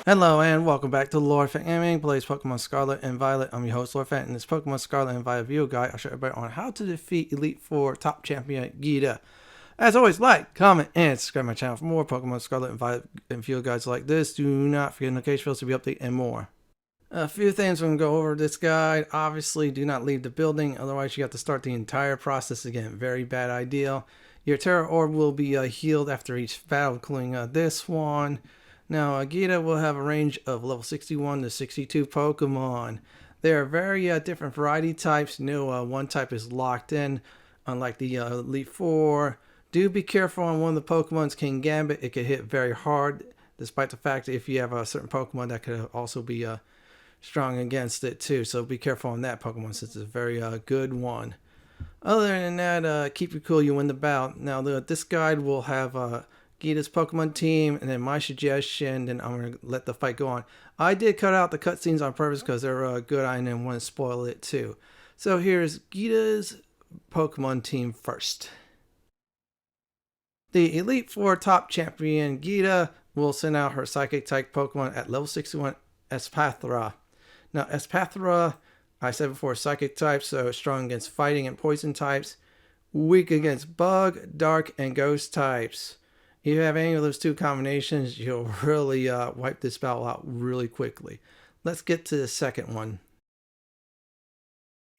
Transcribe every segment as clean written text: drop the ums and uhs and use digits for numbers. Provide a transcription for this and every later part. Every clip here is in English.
Hello and welcome back to Lord Fenton Gaming plays Pokemon Scarlet and Violet. I'm your host Lord Fenton. In this Pokemon Scarlet and Violet video guide, I'll show everybody on how to defeat Elite Four top champion Geeta. As always, like, comment, and subscribe to my channel for more Pokemon Scarlet and Violet and video guides like this. Do not forget notification bells to be updated and more. A few things we're going to go over this guide. Obviously, do not leave the building, otherwise you have to start the entire process again. Very bad idea. Your Tera Orb will be healed after each battle, including this one. Now, Geeta will have a range of level 61 to 62 Pokemon. There are very different variety types. No one type is locked in, unlike the Elite Four. Do be careful on one of the Pokemon's Kingambit. It can hit very hard, despite the fact that if you have a certain Pokemon that could also be strong against it too. So be careful on that Pokemon since it's a very good one. Other than that, keep it cool, you win the bout. Now, this guide will have Geeta's Pokemon team, and then my suggestion, then I'm going to let the fight go on. I did cut out the cutscenes on purpose because they're good. I didn't want to spoil it too. So here's Geeta's Pokemon team first. The Elite Four top champion Geeta will send out her Psychic type Pokemon at level 61 Espathra. Now Espathra, I said before, Psychic type, so strong against fighting and poison types. Weak against Bug, Dark, and Ghost types. If you have any of those two combinations, you'll really wipe this battle out really quickly. Let's get to the second one.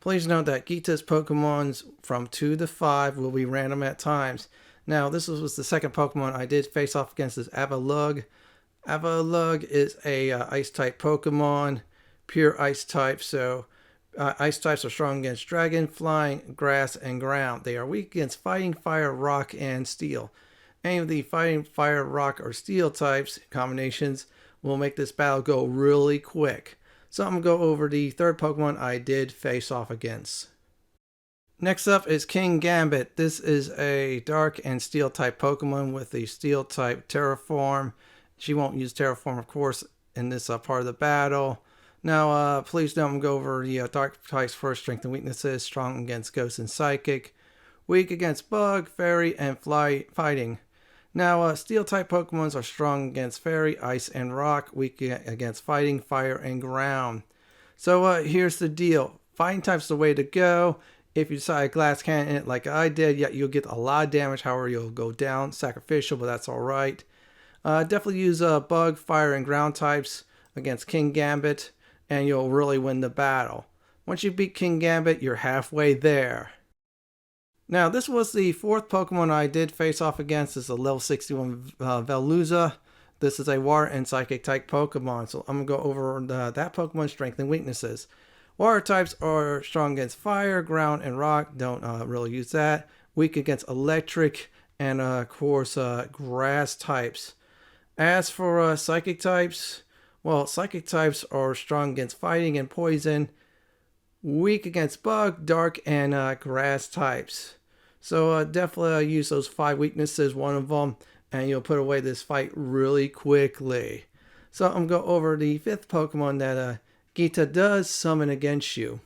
Please note that Geeta's Pokemons from 2 to 5 will be random at times. Now, this was the second Pokemon I did face off against, is Avalugg. Avalugg is a Ice type Pokemon, pure Ice type, so Ice types are strong against Dragon, Flying, Grass, and Ground. They are weak against Fighting, Fire, Rock, and Steel. Any of the Fighting, Fire, Rock, or Steel types combinations will make this battle go really quick. So I'm going to go over the third Pokemon I did face off against. Next up is Kingambit. This is a Dark and Steel type Pokemon with the Steel type Terraform. She won't use Terraform, of course, in this part of the battle. Now, please don't go over the Dark types first. Strength and weaknesses: strong against Ghost and Psychic, weak against Bug, Fairy, and Fighting. Now, Steel-type Pokemons are strong against Fairy, Ice, and Rock, weak against Fighting, Fire, and Ground. So here's the deal. Fighting type's the way to go. If you decide a Glass Cannon in it like I did, yeah, you'll get a lot of damage. However, you'll go down. Sacrificial, but that's alright. Definitely use Bug, Fire, and Ground types against Kingambit, and you'll really win the battle. Once you beat Kingambit, you're halfway there. Now, this was the fourth Pokemon I did face off against. This is a level 61 Veluza. This is a Water and Psychic type Pokemon. So I'm going to go over that Pokemon's strength and weaknesses. Water types are strong against Fire, Ground, and Rock. Don't really use that. Weak against Electric and, of course, Grass types. As for Psychic types, well, Psychic types are strong against Fighting and Poison. Weak against Bug, Dark, and Grass types. So definitely use those 5 weaknesses, one of them, and you'll put away this fight really quickly. So I'm going to go over the fifth Pokemon that Geeta does summon against you.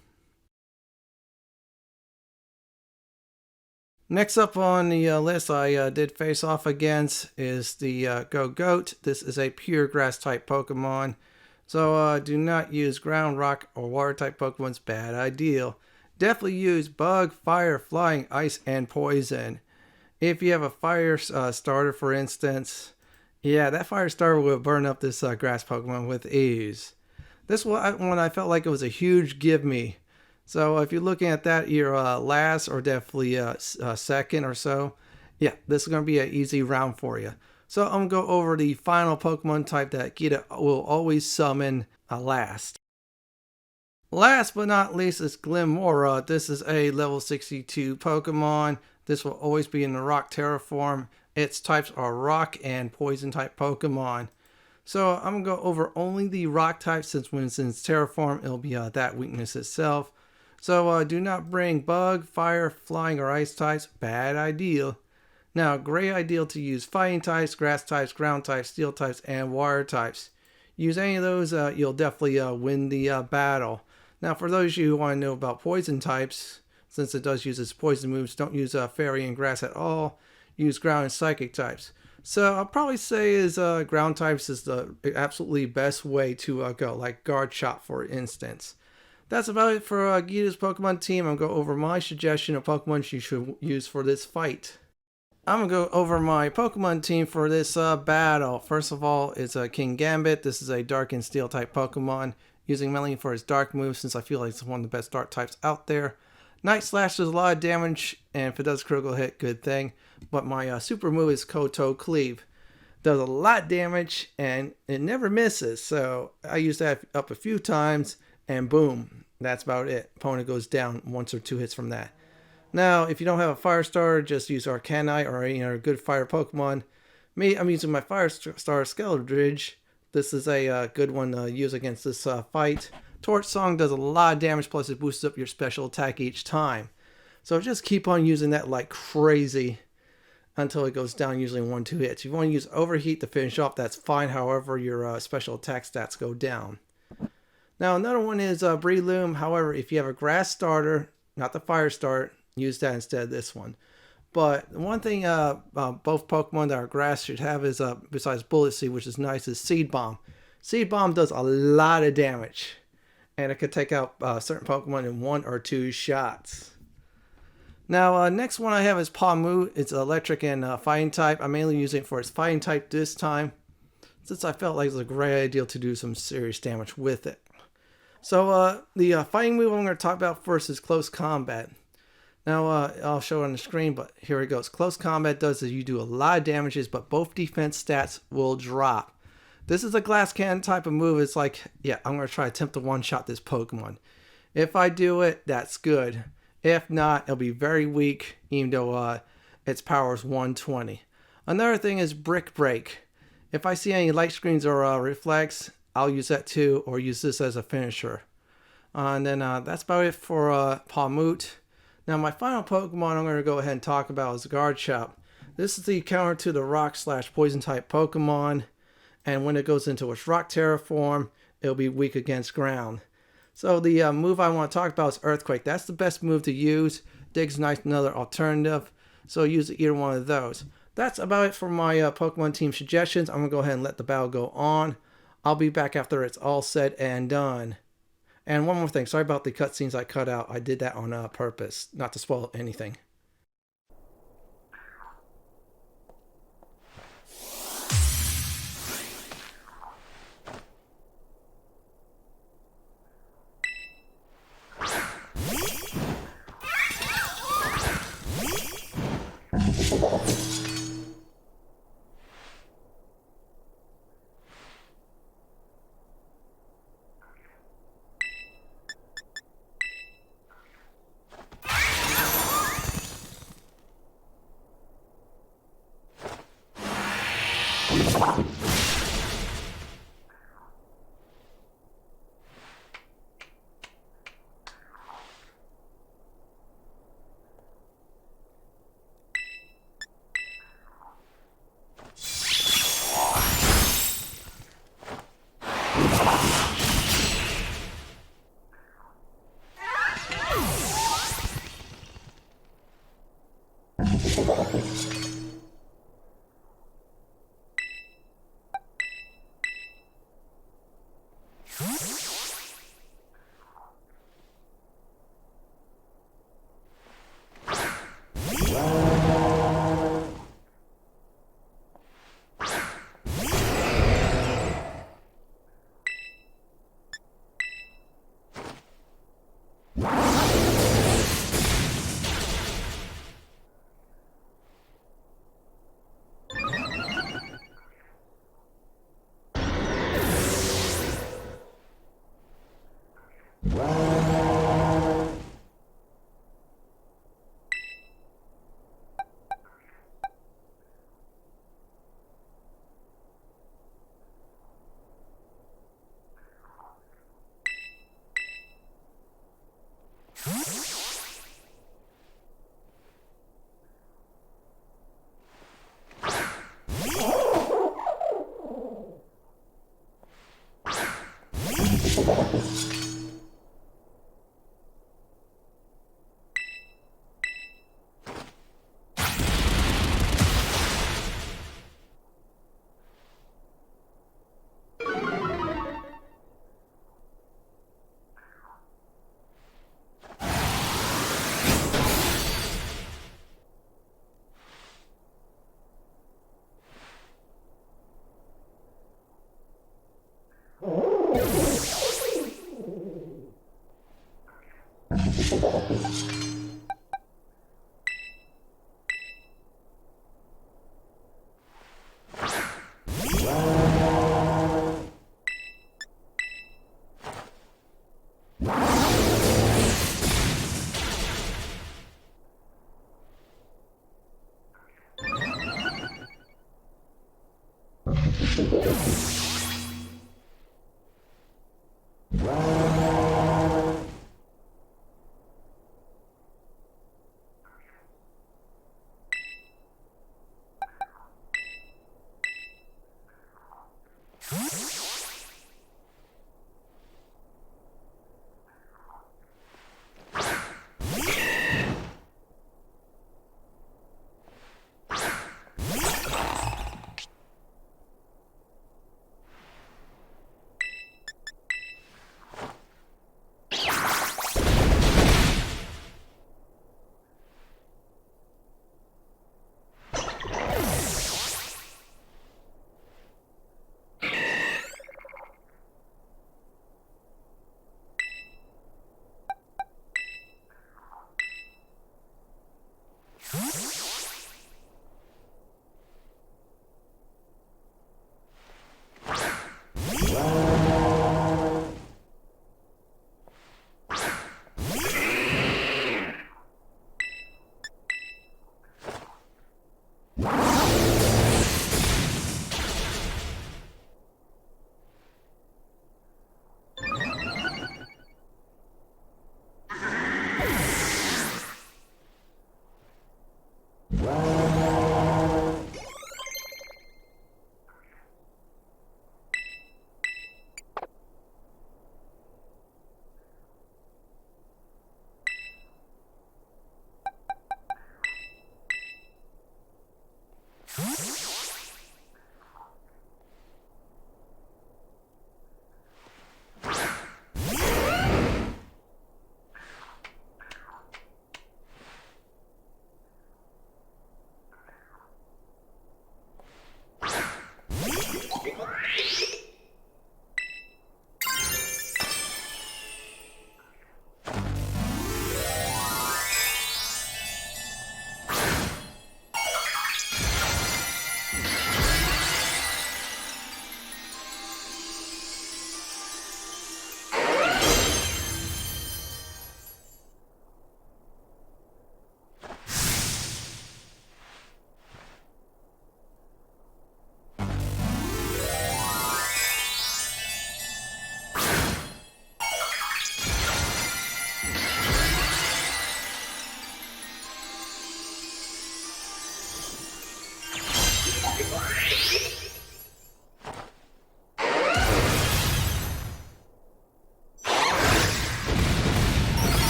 Next up on the list I did face off against is the Gogoat. This is a pure Grass type Pokemon. So do not use Ground, Rock, or Water type Pokemon's bad idea. Definitely use Bug, Fire, Flying, Ice, and Poison. If you have a Fire starter, for instance, yeah, that Fire starter will burn up this Grass Pokemon with ease. This one I felt like it was a huge give me. So if you're looking at that, you're last or definitely second or so. Yeah, this is going to be an easy round for you. So I'm going to go over the final Pokemon type that Geeta will always summon last. Last but not least is Glimmora. This is a level 62 Pokemon. This will always be in the Rock Terraform. Its types are Rock and Poison type Pokemon. So I'm going to go over only the Rock types since Terraform, it'll be that weakness itself. So do not bring Bug, Fire, Flying, or Ice types. Bad idea. Now, great idea to use Fighting types, Grass types, Ground types, Steel types, and Water types. Use any of those, you'll definitely win the battle. Now, for those of you who want to know about Poison types, since it does use its poison moves, don't use Fairy and Grass at all. Use Ground and Psychic types. So I'll probably say is ground types is the absolutely best way to go, like guard shot for instance. That's about it for Geeta's Pokemon team. I'm going to go over my suggestion of Pokemon you should use for this fight. I'm going to go over my Pokemon team for this battle. First of all, it's a Kingambit. This is a Dark and Steel type Pokemon, using mainly for his Dark move since I feel like it's one of the best Dark types out there. Night Slash does a lot of damage, and if it does critical hit, good thing. But my super move is Koto Cleave. Does a lot of damage, and it never misses. So I use that up a few times, and boom, that's about it. Opponent goes down 1 or 2 hits from that. Now, if you don't have a fire starter, just use Arcanine or any other good fire Pokemon. Me, I'm using my fire star Skeldridge. This is a good one to use against this fight. Torch Song does a lot of damage, plus it boosts up your special attack each time. So just keep on using that like crazy until it goes down, usually in 1-2 hits. If you want to use Overheat to finish off, that's fine. However, your special attack stats go down. Now, another one is Breloom. However, if you have a grass starter, not the fire start, use that instead of this one. But one thing both Pokemon that are grass should have is, besides Bullet Seed, which is nice, is Seed Bomb. Seed Bomb does a lot of damage, and it could take out certain Pokemon in 1 or 2 shots. Now, next one I have is Pawmoo. It's electric and fighting type. I'm mainly using it for its fighting type this time, since I felt like it was a great idea to do some serious damage with it. So, the fighting move I'm going to talk about first is Close Combat. Now, I'll show it on the screen, but here it goes. Close Combat does is you do a lot of damages, but both defense stats will drop. This is a glass cannon type of move. It's like, yeah, I'm going to try to attempt to one-shot this Pokemon. If I do it, that's good. If not, it'll be very weak, even though its power is 120. Another thing is Brick Break. If I see any light screens or reflex, I'll use that too, or use this as a finisher. And then that's about it for Pawmoo. Now, my final Pokemon I'm going to go ahead and talk about is Guard Shot. This is the counter to the Rock/Poison type Pokemon, and when it goes into its Rock Tera form, it'll be weak against ground. So the move I want to talk about is Earthquake. That's the best move to use. Dig's nice, another alternative, so use either one of those. That's about it for my Pokemon team suggestions. I'm going to go ahead and let the battle go on. I'll be back after it's all said and done. And one more thing, sorry about the cutscenes I cut out. I did that on purpose, not to spoil anything.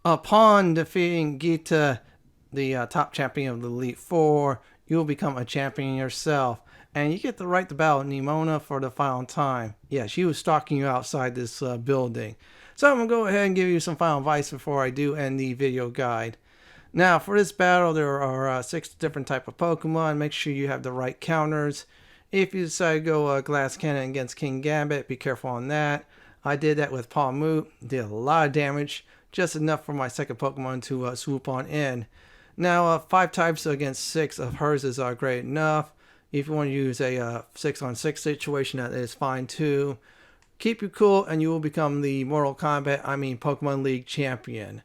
Upon defeating Geeta, the top champion of the Elite Four, you will become a champion yourself. And you get the right to battle Glimmora for the final time. Yeah, she was stalking you outside this building. So I'm going to go ahead and give you some final advice before I do end the video guide. Now, for this battle, there are 6 different type of Pokemon. Make sure you have the right counters. If you decide to go Glass Cannon against Kingambit, be careful on that. I did that with Palmoot. Did a lot of damage. Just enough for my second Pokemon to swoop on in. Now, 5 types against 6 of hers is great enough. If you want to use a 6-on-6 situation, that is fine too. Keep you cool and you will become the Pokemon League champion.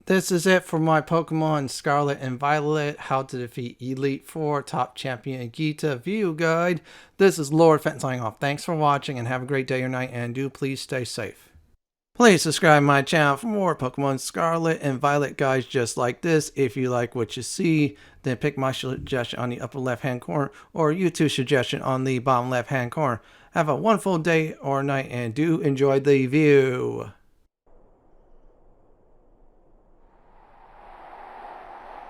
This is it for my Pokemon Scarlet and Violet, how to defeat Elite Four top champion Geeta video guide. This is Lord Fenton signing off. Thanks for watching and have a great day or night, and do please stay safe. Please subscribe to my channel for more Pokemon Scarlet and Violet guides just like this. If you like what you see, then pick my suggestion on the upper left hand corner or YouTube suggestion on the bottom left hand corner. Have a wonderful day or night and do enjoy the view.